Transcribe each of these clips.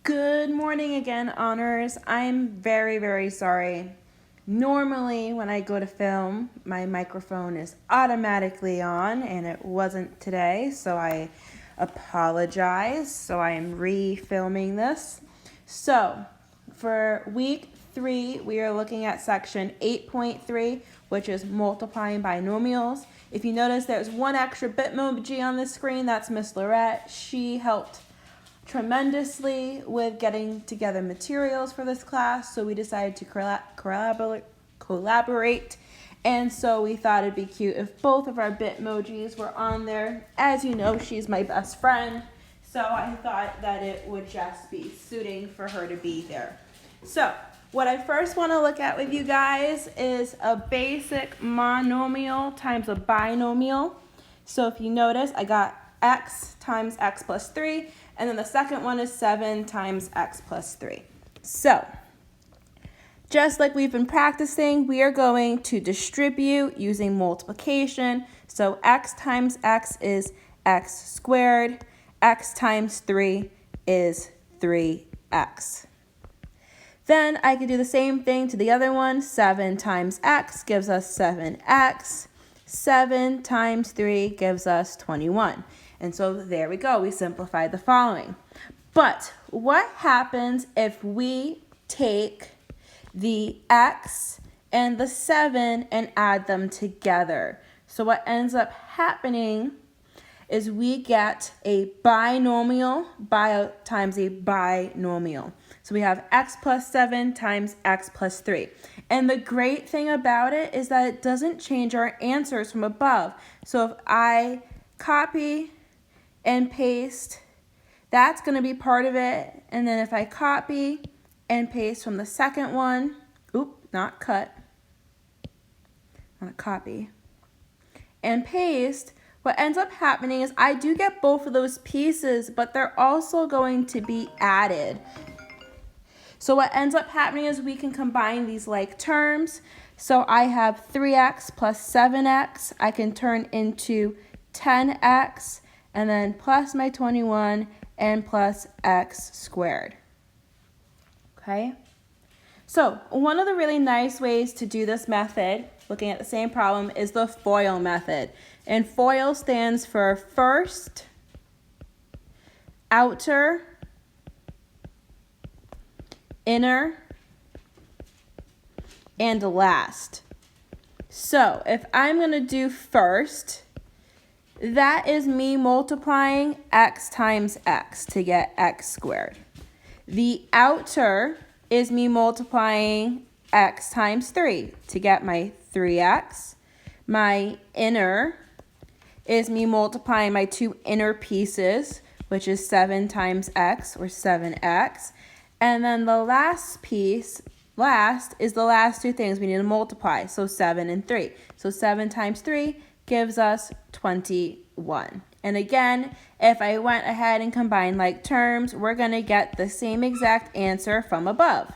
Good morning again, honors. I'm very sorry. Normally, when I go to film, my microphone is automatically on, and it wasn't today, so I apologize. So I am re-filming this. So, for week 3, we are looking at section 8.3, which is multiplying binomials. If you notice, there's one extra bitmoji on the screen. That's Miss Lorette. She helped tremendously with getting together materials for this class, so we decided to collaborate, and so we thought it'd be cute if both of our bitmojis were on there. As you know, she's my best friend, so I thought that it would just be suiting for her to be there. So what I first want to look at with you guys is a basic monomial times a binomial. So if you notice, I got x times x plus 3, and then the second one is 7 times x plus 3. So, just like we've been practicing, we are going to distribute using multiplication. So x times x is x squared. X times 3 is 3x. Then I can do the same thing to the other one. 7 times x gives us 7x. 7 times 3 gives us 21. And so there we go. We simplified the following. But what happens if we take the x and the 7 and add them together? So what ends up happening is we get a binomial times a binomial. So we have x plus 7 times x plus 3. And the great thing about it is that it doesn't change our answers from above. So if I copy and paste, that's going to be part of it. And then if I copy and paste from the second one, not cut, I want to copy and paste, what ends up happening is I do get both of those pieces, but they're also going to be added. So what ends up happening is we can combine these like terms. So I have 3x plus 7x. I can turn into 10x, and then plus my 21 and plus x squared. Okay? So one of the really nice ways to do this method, looking at the same problem, is the FOIL method. And FOIL stands for first, outer, inner, and last. So if I'm going to do first, that is me multiplying x times x to get x squared. The outer is me multiplying x times 3 to get my 3x. My inner is me multiplying my two inner pieces, which is 7 times x, or 7x. And then the last piece, is the last two things we need to multiply, so 7 and 3. So 7 times 3 gives us 21. And again, if I went ahead and combined like terms, we're going to get the same exact answer from above.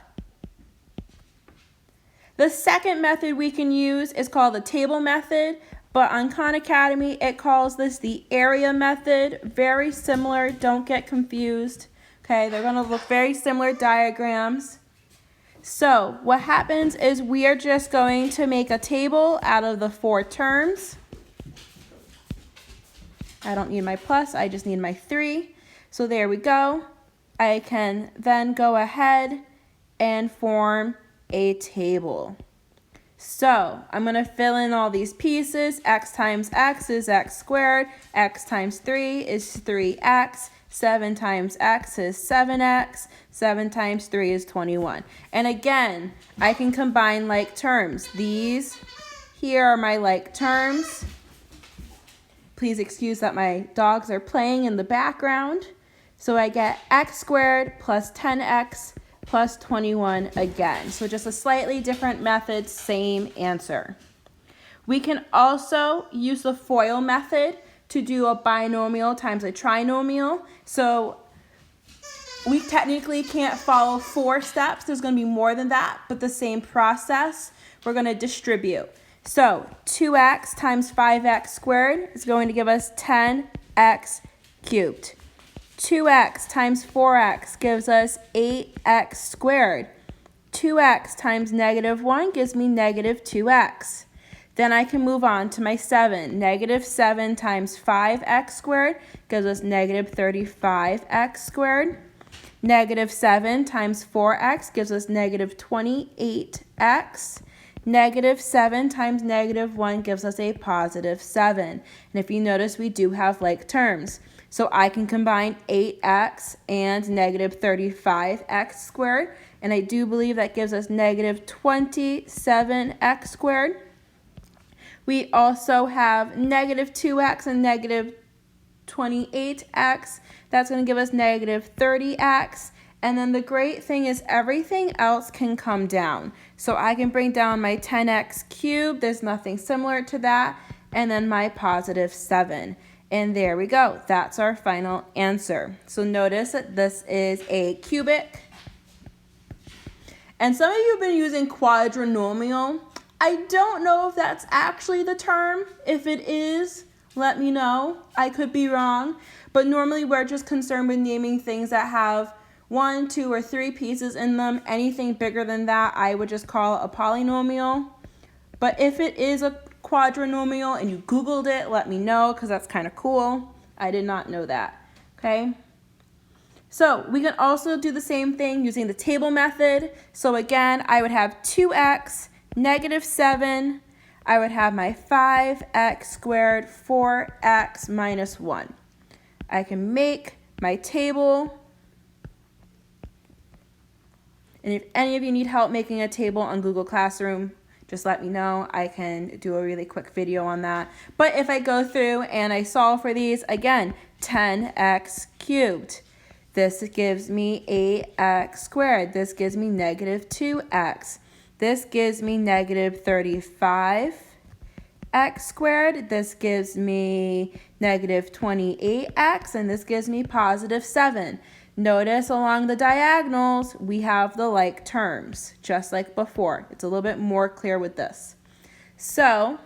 The second method we can use is called the table method, but on Khan Academy, it calls this the area method. Very similar, don't get confused. Okay, they're going to look very similar diagrams. So what happens is we are just going to make a table out of the 4 terms. I don't need my plus, I just need my 3. So there we go. I can then go ahead and form a table. So I'm going to fill in all these pieces. X times x is x squared. X times 3 is 3x. 7 times x is 7x. 7 times 3 is 21. And again, I can combine like terms. These here are my like terms. Please excuse that my dogs are playing in the background. So I get x squared plus 10x plus 21 again. So just a slightly different method, same answer. We can also use the FOIL method to do a binomial times a trinomial. So we technically can't follow 4 steps. There's going to be more than that, but the same process. We're going to distribute. So 2x times 5x squared is going to give us 10x cubed. 2x times 4x gives us 8x squared. 2x times negative 1 gives me negative 2x. Then I can move on to my 7. Negative 7 times 5x squared gives us negative 35x squared. Negative 7 times 4x gives us negative 28x. Negative 7 times negative 1 gives us a positive 7. And if you notice, we do have like terms. So I can combine 8x and negative 35x squared. And I do believe that gives us negative 27x squared. We also have negative 2x and negative 28x. That's going to give us negative 30x. And then the great thing is everything else can come down. So I can bring down my 10x cubed. There's nothing similar to that. And then my positive 7. And there we go. That's our final answer. So notice that this is a cubic. And some of you have been using quadrinomial. I don't know if that's actually the term. If it is, let me know. I could be wrong. But normally we're just concerned with naming things that have 1, 2, or 3 pieces in them. Anything bigger than that, I would just call a polynomial. But if it is a quadrinomial and you Googled it, let me know because that's kind of cool. I did not know that. Okay. So we can also do the same thing using the table method. So again, I would have 2x, negative 7. I would have my 5x squared, 4x minus 1. I can make my table. And if any of you need help making a table on Google Classroom, just let me know. I can do a really quick video on that. But if I go through and I solve for these, again, 10x cubed. This gives me 8x squared. This gives me negative 2x. This gives me negative 35x squared. This gives me negative 28x. And this gives me positive 7. Notice along the diagonals, we have the like terms, just like before. It's a little bit more clear with this. So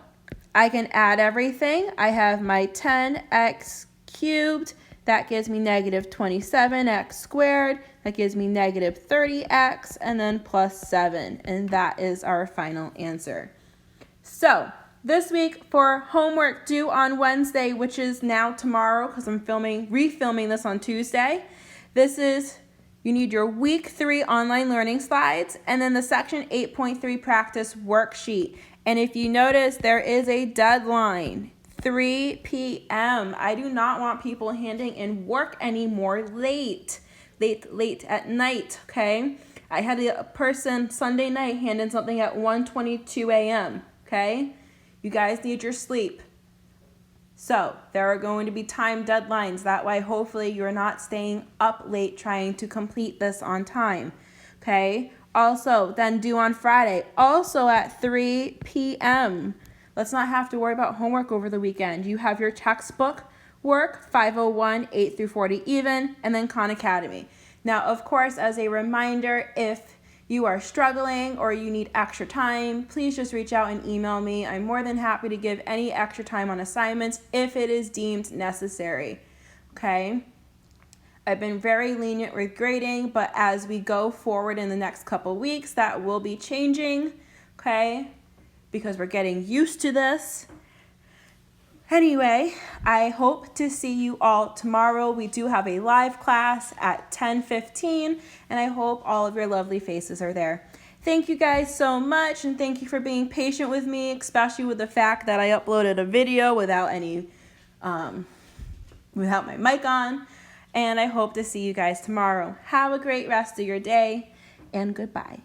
I can add everything. I have my 10x cubed. That gives me negative 27x squared. That gives me negative 30x, and then plus 7. And that is our final answer. So this week for homework due on Wednesday, which is now tomorrow because I'm refilming this on Tuesday. This is, you need your week 3 online learning slides and then the section 8.3 practice worksheet. And if you notice, there is a deadline, 3 p.m. I do not want people handing in work anymore late at night, okay? I had a person Sunday night hand in something at 1:22 a.m., okay? You guys need your sleep. So there are going to be time deadlines. That way, hopefully, you're not staying up late trying to complete this on time. Okay? Also, then due on Friday, also at 3 p.m. Let's not have to worry about homework over the weekend. You have your textbook work, 501, 8 through 40 even, and then Khan Academy. Now, of course, as a reminder, if you are struggling or you need extra time, please just reach out and email me. I'm more than happy to give any extra time on assignments if it is deemed necessary, okay? I've been very lenient with grading, but as we go forward in the next couple weeks, that will be changing, okay? Because we're getting used to this. Anyway, I hope to see you all tomorrow. We do have a live class at 10:15, and I hope all of your lovely faces are there. Thank you guys so much, and thank you for being patient with me, especially with the fact that I uploaded a video without my mic on. And I hope to see you guys tomorrow. Have a great rest of your day, and goodbye.